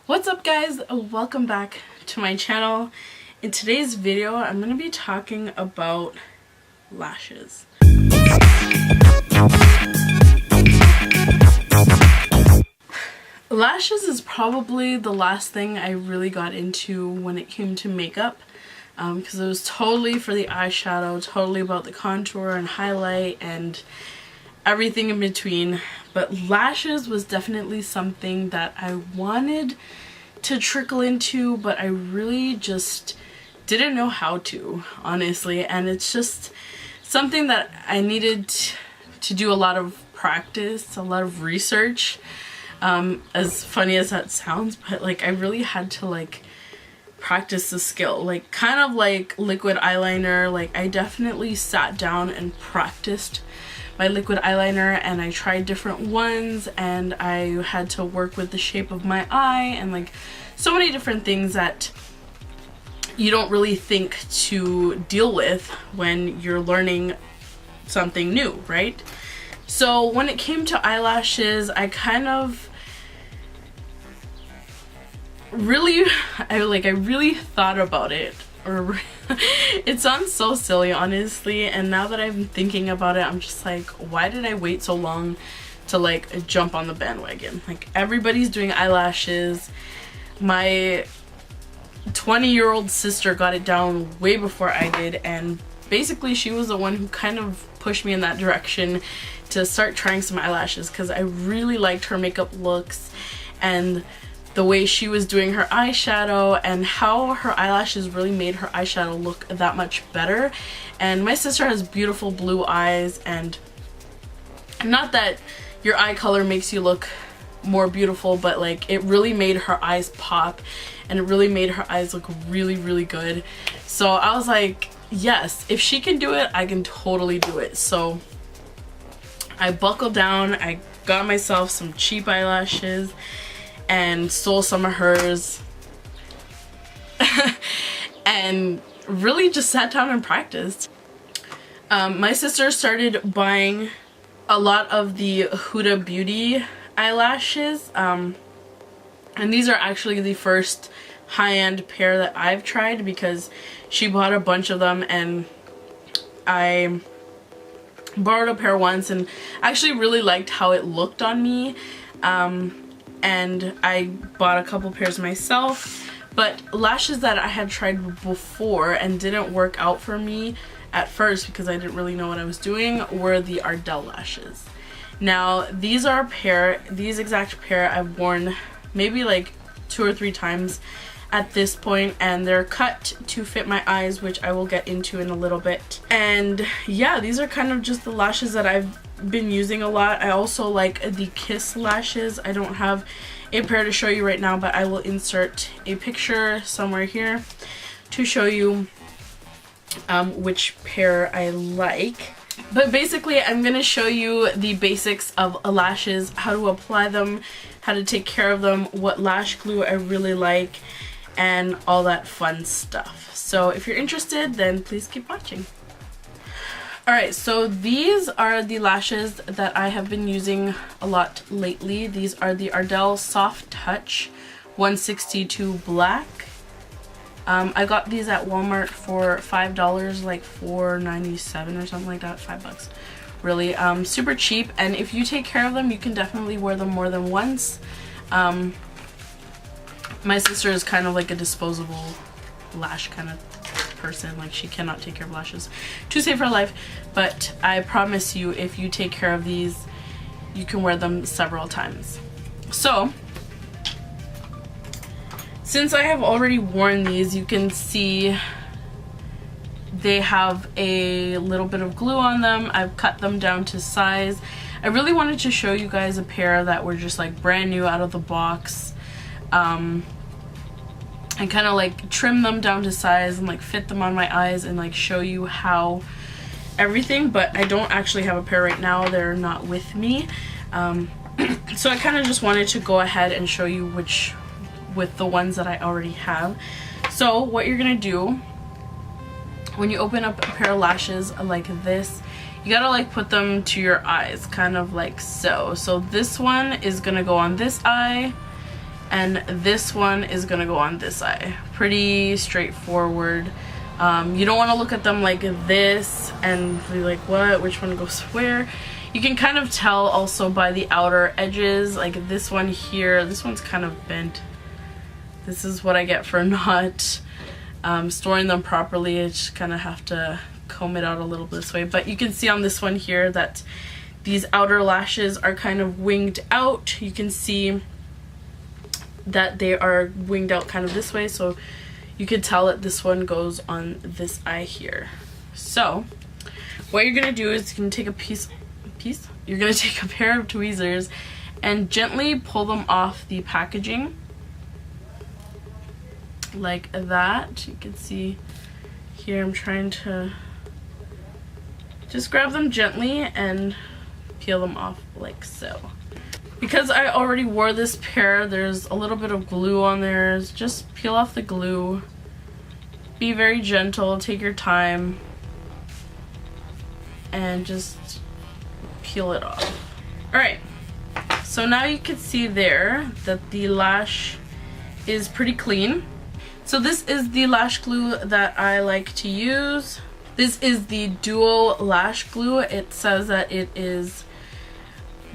What's up guys? Welcome back to my channel. In today's video I'm going to be talking about lashes. Lashes is probably the last thing I really got into when it came to makeup, because it was totally for the eyeshadow, totally about the contour and highlight and everything in between. But lashes was definitely something that I wanted to trickle into, but I really just didn't know how to, honestly. And it's just something that I needed to do a lot of practice, a lot of research. As funny as that sounds, but like I really had to like practice the skill, like kind of like liquid eyeliner. Like I definitely sat down and practiced my liquid eyeliner, and I tried different ones, and I had to work with the shape of my eye and like so many different things that you don't really think to deal with when you're learning something new, right? So when it came to eyelashes, I kind of really thought about it, or it sounds so silly honestly, and now that I'm thinking about it, I'm just like, why did I wait so long to like jump on the bandwagon? Like everybody's doing eyelashes. My 20-year-old sister got it down way before I did, and basically she was the one who kind of pushed me in that direction to start trying some eyelashes, because I really liked her makeup looks and the way she was doing her eyeshadow, and how her eyelashes really made her eyeshadow look that much better. And my sister has beautiful blue eyes, and not that your eye color makes you look more beautiful, but like it really made her eyes pop, and it really made her eyes look really good. So I was like, yes, if she can do it, I can totally do it. So I buckled down, I got myself some cheap eyelashes and stole some of hers and really just sat down and practiced. My sister started buying a lot of the Huda Beauty eyelashes, and these are actually the first high-end pair that I've tried, because she bought a bunch of them and I borrowed a pair once and actually really liked how it looked on me. And I bought a couple pairs myself. But lashes that I had tried before and didn't work out for me at first, because I didn't really know what I was doing, were the Ardell lashes. Now these are a pair, these exact pair I've worn maybe like 2 or 3 times at this point, and they're cut to fit my eyes, which I will get into in a little bit. And yeah, these are kind of just the lashes that I've been using a lot. I also like the Kiss lashes. I don't have a pair to show you right now, but I will insert a picture somewhere here to show you which pair I like. But basically I'm going to show you the basics of lashes, how to apply them, how to take care of them, what lash glue I really like, and all that fun stuff. So if you're interested, then please keep watching. Alright, so these are the lashes that I have been using a lot lately. These are the Ardell Soft Touch 162 Black. I got these at Walmart for $5, like $4.97 or something like that, $5. Really, super cheap, and if you take care of them, you can definitely wear them more than once. My sister is kind of like a disposable lash kind of person, like she cannot take care of lashes to save her life, but I promise you, if you take care of these, you can wear them several times. So since I have already worn these, you can see they have a little bit of glue on them. I've cut them down to size. I really wanted to show you guys a pair that were just like brand new out of the box, and kind of like trim them down to size and like fit them on my eyes and like show you how everything. But I don't actually have a pair right now, they're not with me, so I kind of just wanted to go ahead and show you which with the ones that I already have. So what you're gonna do when you open up a pair of lashes like this, you gotta like put them to your eyes, kind of like so. So this one is gonna go on this eye, and this one is gonna go on this eye. Pretty straightforward. You don't want to look at them like this and be like, what? Which one goes where? You can kind of tell also by the outer edges, like this one here, this one's kind of bent. This is what I get for not storing them properly. I just kind of have to comb it out a little this way. But you can see on this one here that these outer lashes are kind of winged out. You can see that they are winged out kind of this way, so you can tell that this one goes on this eye here. So what you're gonna do is you're gonna take you're gonna take a pair of tweezers and gently pull them off the packaging like that. You can see here I'm trying to just grab them gently and peel them off like so. Because I already wore this pair, there's a little bit of glue on there. Just peel off the glue. Be very gentle, take your time, and just peel it off. Alright, so now you can see there that the lash is pretty clean. So this is the lash glue that I like to use. This is the Duo Lash Glue. It says that it is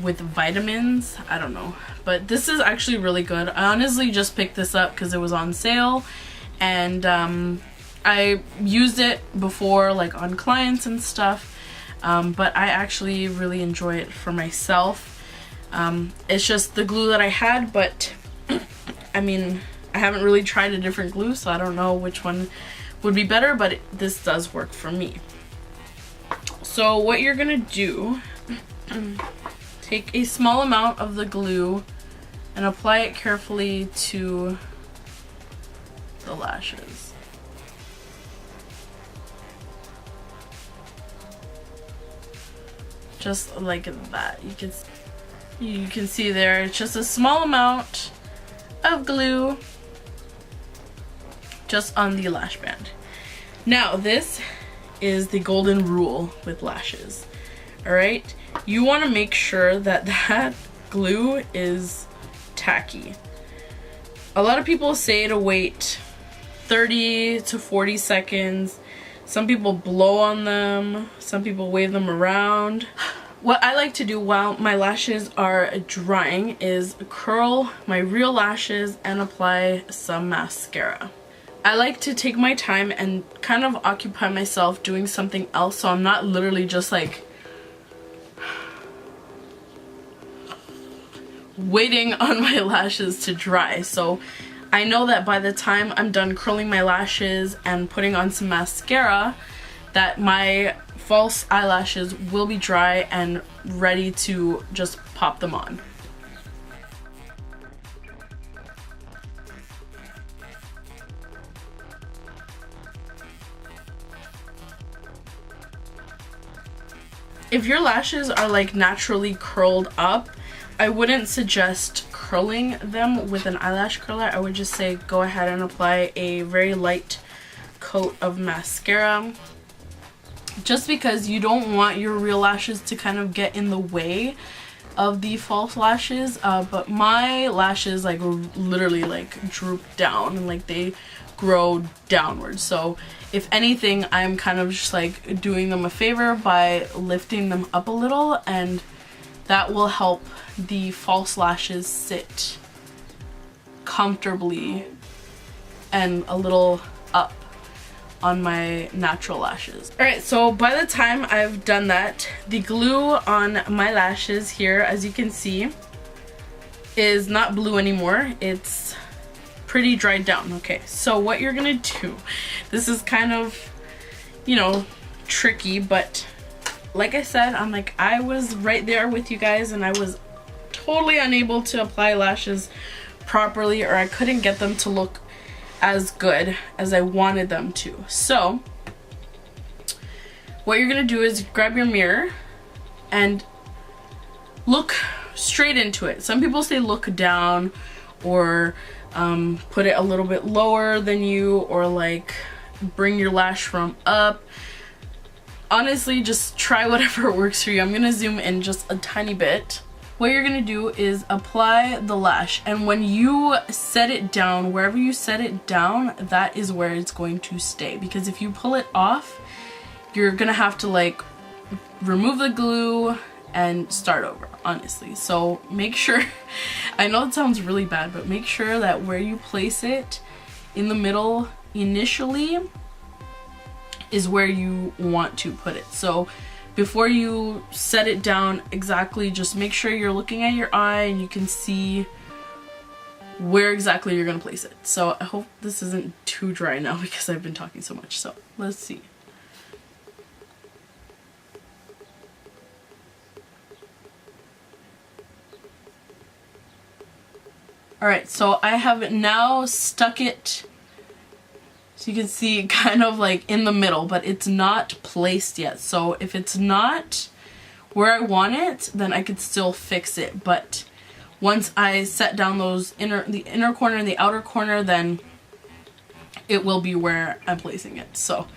with vitamins, I don't know, but this is actually really good. I honestly just picked this up because it was on sale, and I used it before like on clients and stuff, but I actually really enjoy it for myself. It's just the glue that I had, but I mean, I haven't really tried a different glue, so I don't know which one would be better, but this does work for me. So what you're gonna do, take a small amount of the glue and apply it carefully to the lashes. Just like that. You can see there, it's just a small amount of glue just on the lash band. Now this is the golden rule with lashes. Alright, you want to make sure that that glue is tacky. A lot of people say to wait 30 to 40 seconds. Some people blow on them, some people wave them around. What I like to do while my lashes are drying is curl my real lashes and apply some mascara. I like to take my time and kind of occupy myself doing something else, so I'm not literally just like waiting on my lashes to dry. So I know that by the time I'm done curling my lashes and putting on some mascara, that my false eyelashes will be dry and ready to just pop them on. If your lashes are like naturally curled up, I wouldn't suggest curling them with an eyelash curler. I would just say go ahead and apply a very light coat of mascara, just because you don't want your real lashes to kind of get in the way of the false lashes. But my lashes like literally like droop down and like they grow downwards, so if anything I'm kind of just like doing them a favor by lifting them up a little, and that will help the false lashes sit comfortably and a little up on my natural lashes. Alright, so by the time I've done that, the glue on my lashes here, as you can see, is not blue anymore. It's pretty dried down. Okay, so what you're gonna do, this is kind of, you know, tricky, but like I said, I was right there with you guys and I was totally unable to apply lashes properly, or I couldn't get them to look as good as I wanted them to. So what you're gonna do is grab your mirror and look straight into it. Some people say look down, or put it a little bit lower than you, or like bring your lash from up. Honestly, just try whatever works for you. I'm gonna zoom in just a tiny bit. what you're gonna do is apply the lash, and when you set it down, wherever you set it down, that is where it's going to stay, because if you pull it off, you're gonna have to like remove the glue and start over, honestly. So make sure, I know it sounds really bad, but make sure that where you place it in the middle initially is where you want to put it. So before you set it down exactly, just make sure you're looking at your eye and you can see where exactly you're gonna place it. So I hope this isn't too dry now because I've been talking so much. So let's see. Alright, so I have now stuck it, so you can see kind of like in the middle, but it's not placed yet. So if it's not where I want it, then I could still fix it. But once I set down those the inner corner and the outer corner, then it will be where I'm placing it. So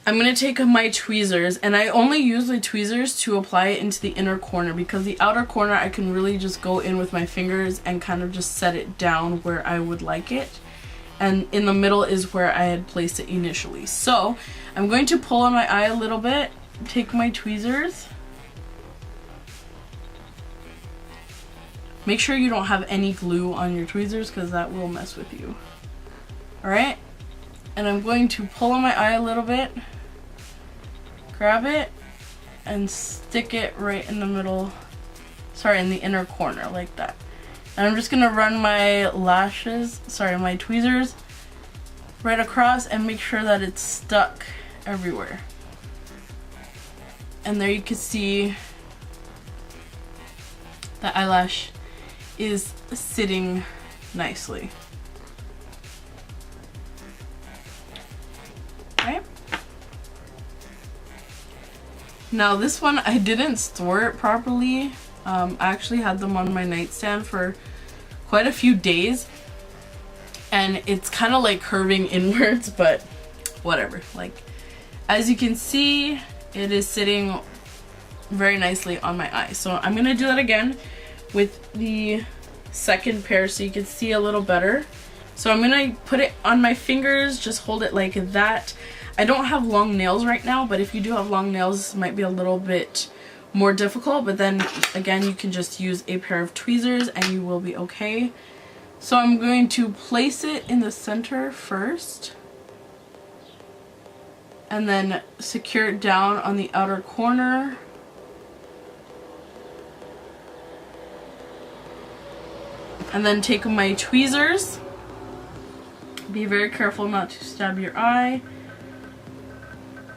I'm going to take my tweezers, and I only use the tweezers to apply it into the inner corner, because the outer corner I can really just go in with my fingers and kind of just set it down where I would like it. And in the middle is where I had placed it initially. So I'm going to pull on my eye a little bit, take my tweezers. Make sure you don't have any glue on your tweezers because that will mess with you. Alright? And I'm going to pull on my eye a little bit, grab it, and stick it right in the middle, sorry, in the inner corner, like that. And I'm just going to run my lashes, sorry, my tweezers right across and make sure that it's stuck everywhere. And there you can see the eyelash is sitting nicely. Okay. Now this one, I didn't store it properly. I actually had them on my nightstand for quite a few days, and it's kind of like curving inwards, but whatever. Like, as you can see, it is sitting very nicely on my eye. So I'm gonna do that again with the second pair so you can see a little better. So I'm gonna put it on my fingers, just hold it like that. I don't have long nails right now, but if you do have long nails, this might be a little bit more difficult, but then again, you can just use a pair of tweezers and you will be okay. So I'm going to place it in the center first, and then secure it down on the outer corner. And then take my tweezers. Be very careful not to stab your eye.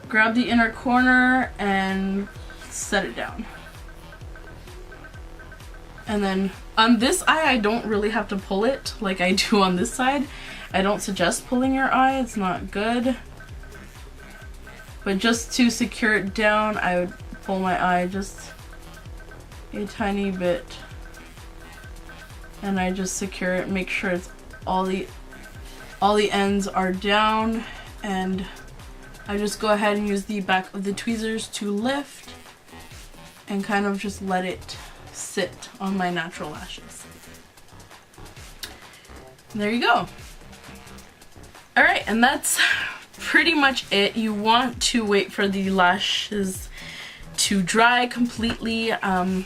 Grab the inner corner and set it down. And then on this eye, I don't really have to pull it like I do on this side. I don't suggest pulling your eye, it's not good. But just to secure it down, I would pull my eye just a tiny bit. And I just secure it, make sure it's all the ends are down, and I just go ahead and use the back of the tweezers to lift and kind of just let it sit on my natural lashes. There you go. Alright, and that's pretty much it. You want to wait for the lashes to dry completely. In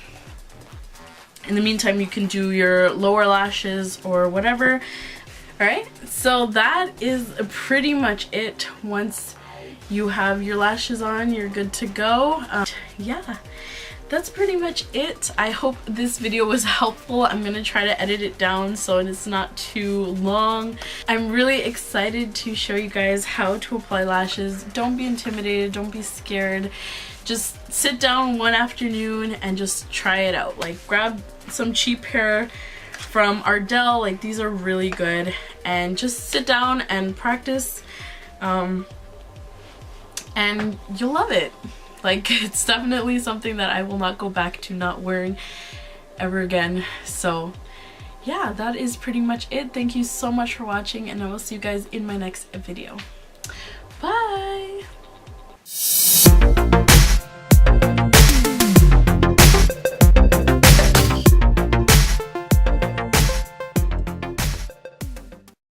the meantime, you can do your lower lashes or whatever. Alright, so that is pretty much it. Once you have your lashes on, you're good to go. Yeah, that's pretty much it. I hope this video was helpful. I'm gonna try to edit it down so it's not too long. I'm really excited to show you guys how to apply lashes. Don't be intimidated, don't be scared. Just sit down one afternoon and just try it out. Like, grab some cheap hair from Ardell, like these are really good, and just sit down and practice, and you'll love it. Like, it's definitely something that I will not go back to not wearing ever again. So yeah, that is pretty much it. Thank you so much for watching, and I will see you guys in my next video. Bye!